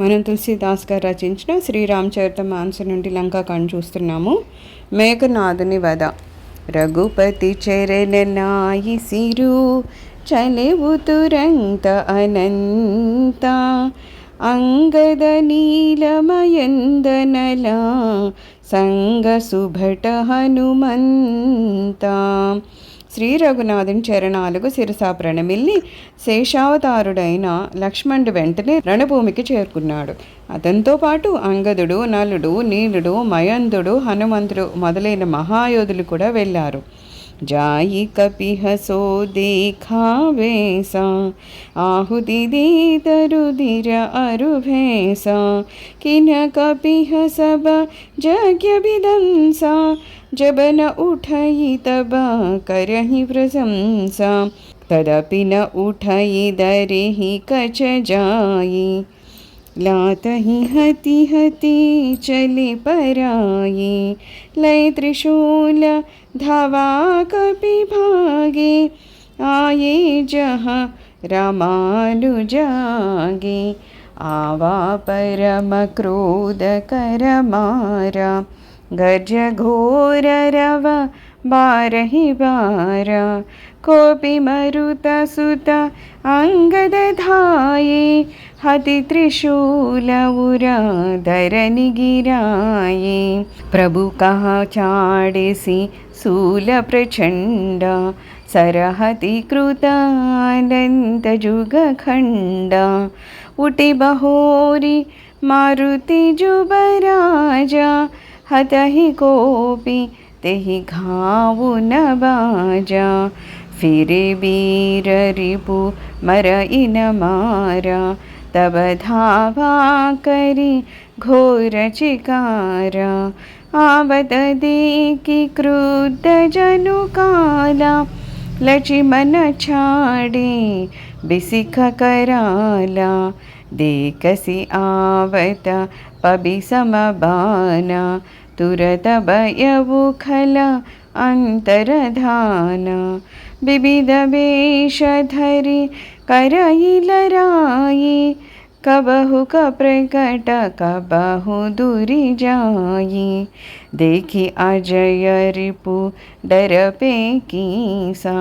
మనం తులసీదాస్ గారు రచించిన శ్రీరామచరితమానస నుండి లంకాకాండ చూస్తున్నాము. మేఘనాథుని వధ. రఘుపతి చరణనాయి సిరు చలెవు తురంత అనంత అంగద నీలమయందనల సంగ సుభట హనుమంత. శ్రీ రఘునాథుని చరణాలకు శిరసా ప్రణమిల్లి శేషావతారుడైన లక్ష్మణుడు వెంటనే రణభూమికి చేరుకున్నాడు. అతనితో పాటు అంగదుడు, నలుడు, నీలుడు, మయందుడు, హనుమంతుడు మొదలైన మహాయోధులు కూడా వెళ్ళారు. जाई कपिह सो देखा वैसा आहुति दे तरुधिर अरु भैसा किन कपिह सब जज्ञ विदंसा जब न उठई तब करहि प्रशंसा तदपि न उठई दरेहि कछ जाई लातहि हति हति चले पराये लय त्रिशूल धावा कपि भागे आये जहाँ रामानुजागे आवा परम क्रोध कर मारा गर्ज घोर रव बारहि बारा कोपि मरुत सुत अंगद धाये हति त्रिशूल उरा धरनि गिराये प्रभु कहा चाड़ेसी शूल प्रचंड सरहति कृत अनंत जुग खंड उठि बहोरी मारुति जुबराजा हतहि कोपि तेहि घावु न बाजा फिरे वीर रिपु मर इन मारा तब धावा करी घोर चिकारा आवत देखि क्रुद्ध जनु काला लचि मन छाड़े बिसिख कराला देखसि आवत पबि समबाना तुरत भयउ खल अंतरधाना विविध वेश धरि करहि लराई कबहु क प्रकट कबहु दूरि जाई देखि अजय रिपु डर पे कीसा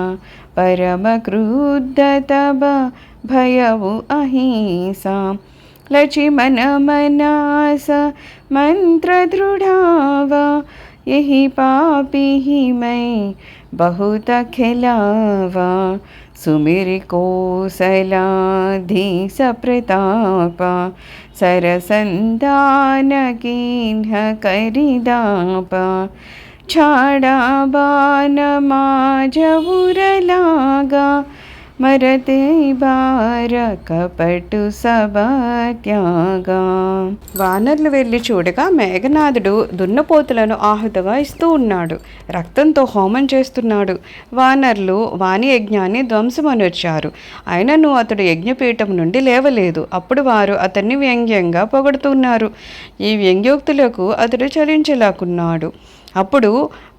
परम क्रुद्ध तब भयउ अहिंसा लचि मन मनास मंत्र दृढ़ावा यही पापी ही मैं बहुत खिलावा सुमिर कौशलाधीश प्रतापा सरसंधान कीन्ह करिदापा छाड़ा बान माजवुर लागा मरते बार కపటు సభత్యాగా. వానరులు వెళ్ళి చూడగా మేఘనాథుడు దున్నపోతులను ఆహుతగా ఇస్తూ ఉన్నాడు. రక్తంతో హోమం చేస్తున్నాడు. వానరులు వాణి యజ్ఞాన్ని ధ్వంసమనొచ్చారు. అయినను అతడు యజ్ఞపీఠం నుండి లేవలేదు. అప్పుడు వారు అతన్ని వ్యంగ్యంగా పొగడుతున్నారు. ఈ వ్యంగ్యోక్తులకు అతడు చలించలేకున్నాడు. అప్పుడు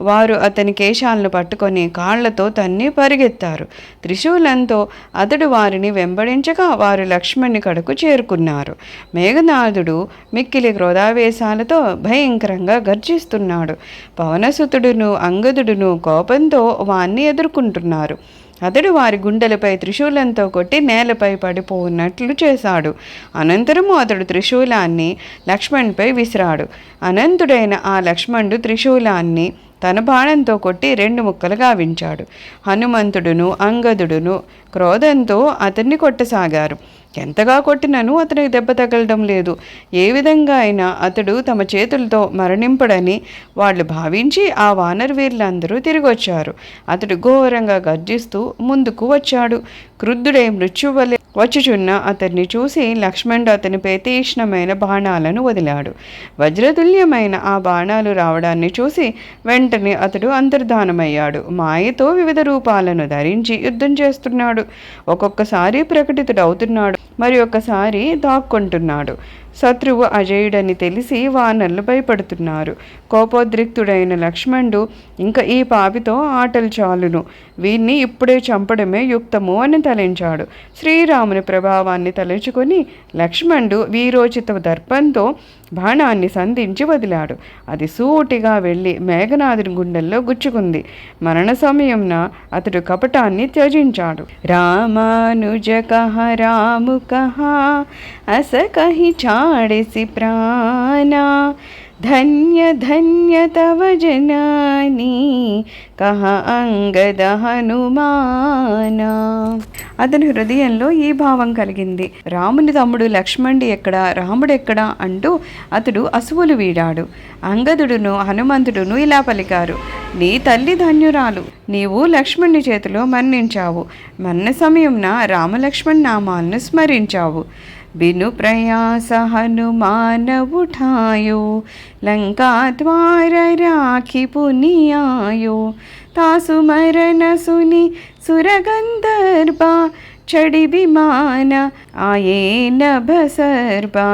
వారు అతని కేశాలను పట్టుకొని కాళ్లతో తన్ని పరిగెత్తారు. త్రిశూలంతో అతడు వారిని వెంబడించగా వారు లక్ష్మణుని కడకు చేరుకున్నారు. మేఘనాథుడు మిక్కిలి క్రోధావేశాలతో భయంకరంగా గర్జిస్తున్నాడు. పవనసుతుడును అంగదుడును కోపంతో వాణ్ణి ఎదుర్కొంటున్నారు. అతడు వారి గుండెలపై త్రిశూలంతో కొట్టి నేలపై పడిపోన్నట్లు చేశాడు. అనంతరము అతడు త్రిశూలాన్ని లక్ష్మణ్పై విసిరాడు. అనంతుడైన ఆ లక్ష్మణుడు త్రిశూలాన్ని తన బాణంతో కొట్టి 2 ముక్కలు గావించాడు. హనుమంతుడును అంగదుడును క్రోధంతో అతన్ని కొట్టసాగారు. ఎంతగా కొట్టినను అతనికి దెబ్బ తగలడం లేదు. ఏ విధంగా అయినా అతడు తమ చేతులతో మరణింపడని వాళ్ళు భావించి ఆ వానరవీరులందరూ తిరిగొచ్చారు. అతడు ఘోరంగా గర్జిస్తూ ముందుకు వచ్చాడు. క్రుద్ధుడై మృత్యువలె వచ్చుచున్న అతన్ని చూసి లక్ష్మణుడు అతనిపై తీక్ష్ణమైన బాణాలను వదిలాడు. వజ్రతుల్యమైన ఆ బాణాలు రావడాన్ని చూసి వెంటనే అతడు అంతర్ధానమయ్యాడు. మాయతో వివిధ రూపాలను ధరించి యుద్ధం చేస్తున్నాడు. ఒక్కొక్కసారి ప్రకటితుడవుతున్నాడు. మరి ఒకసారి దాక్కుంటున్నాడు. శత్రువు అజేయుడని తెలిసి వానరులు భయపడుతున్నారు. కోపోద్రిక్తుడైన లక్ష్మణుడు, ఇంకా ఈ పాపితో ఆటలు చాలును, వీణ్ణి ఇప్పుడే చంపడమే యుక్తము అని తలంచాడు. శ్రీరాముని ప్రభావాన్ని తలుచుకొని లక్ష్మణుడు వీరోచిత దర్పంతో బాణాన్ని సంధించి వదిలాడు. అది సూటిగా వెళ్ళి మేఘనాథుని గుండెల్లో గుచ్చుకుంది. మరణ సమయంన అతడు కపటాన్ని త్యజించాడు. రామానుజ కహ రాము కహ అస కహి చాడెసి ప్రాణ, ధన్య ధన్య తవ జనాని కహ అంగద హనుమాన. అతని హృదయంలో ఈ భావం కలిగింది. రాముని తమ్ముడు లక్ష్మణుడు ఎక్కడా, రాముడెక్కడా అంటూ అతడు అసువులు వీడాడు. అంగదుడును హనుమంతుడును ఇలా పలికారు: నీ తల్లి ధన్యురాలు, నీవు లక్ష్మణుని చేతిలో మరణించావు. మరణ సమయంన రామలక్ష్మణ్ నామాలను స్మరించావు. बिनु प्रयास हनुमान उठायो, लंका द्वार राखी पुनियायो। तासु मरन सुनि सुरगंधर्बा, चढ़ी विमान आये नभ सर्बा।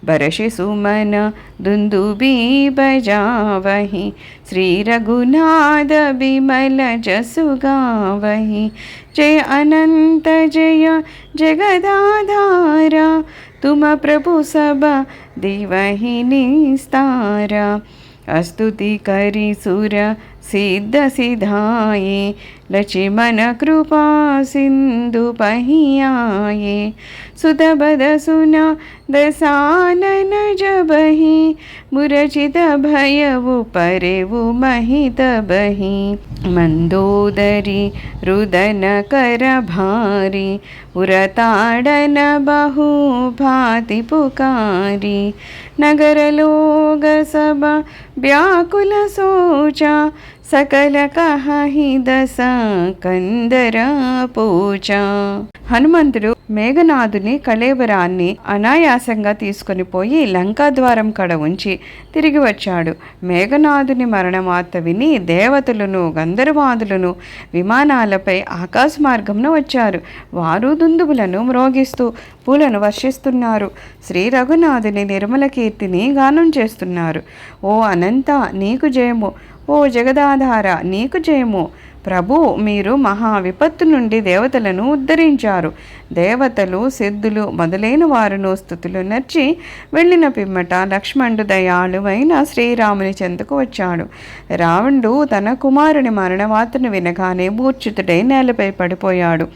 बरषि सुमन दुंदुबी बजावहि, श्री रघुनाथ बिमल जसु गावहि। जय अनंत जय जगदाधारा, तुम प्रभु सब देवहि निस्तारा। स्तुति करि सुर सिद्ध सिधाये, लक्ष्मण कृपा सिंधु पहियाये। सुत बद सुना दसानन जबहि, मुरचित भयउ परेउ महित बहि। मंदोदरी रुदन कर भारी, उरताड़न बहु भाति पुकारी। नगर लोग सब व्याकुल सोचा, सकल कहि दस कंदर पूचा। హనుమంతుడు మేఘనాథుని కళేబరాన్ని అనాయాసంగా తీసుకొని పోయి లంకాద్వారం కడ ఉంచి తిరిగి వచ్చాడు. మేఘనాథుని మరణవార్త విని దేవతలను గంధర్వాదులను విమానాలపై ఆకాశ మార్గంన వచ్చారు. వారు దుందుబులను మ్రోగిస్తూ పూలను వర్షిస్తున్నారు. శ్రీ రఘునాథుని నిర్మల కీర్తిని గానం చేస్తున్నారు. ఓ అనంత నీకు జయము, ఓ జగదాధార నీకు జయము. ప్రభు, మీరు మహా విపత్తు నుండి దేవతలను ఉద్ధరించారు. దేవతలు సిద్ధులు మొదలైన వారును స్తుతులు నర్చి వెళ్ళిన పిమ్మట లక్ష్మణుడు దయాళువైన శ్రీరాముని చెంతకు వచ్చాడు. రావణుడు తన కుమారుని మరణవార్తను వినగానే మూర్ఛితుడై నేలపై పడిపోయాడు.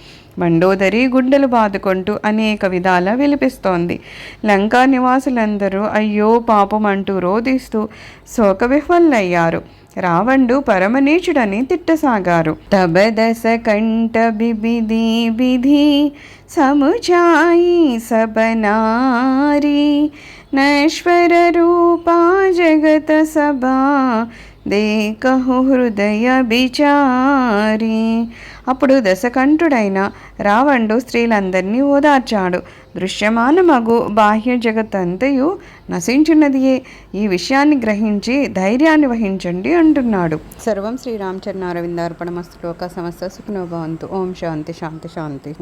మండోదరి గుండెలు బాదుకుంటూ అనేక విధాల విలిపిస్తోంది. లంకా నివాసులందరూ అయ్యో పాపం అంటూ రోధిస్తూ శోక విహ్వలయ్యారు. రావణుడు పరమనీచుడని తిట్టసాగారు. తబదస కంఠ బిబిది విధి సముచాయి సబనారి, నశ్వర రూపా జగత సభా దేకహు హృదయ బిచారి. అప్పుడు దశకంఠుడైన రావణుడు స్త్రీలందరినీ ఓదార్చాడు. దృశ్యమానమగు బాహ్య జగత్తంతయు నశించున్నదియే, ఈ విషయాన్ని గ్రహించి ధైర్యాన్ని వహించండి అంటున్నాడు. సర్వం శ్రీరామచరణారవిందార్పణమస్తు. లోకా సమస్త సుఖినో భవంతు. ఓం శాంతి శాంతి శాంతి.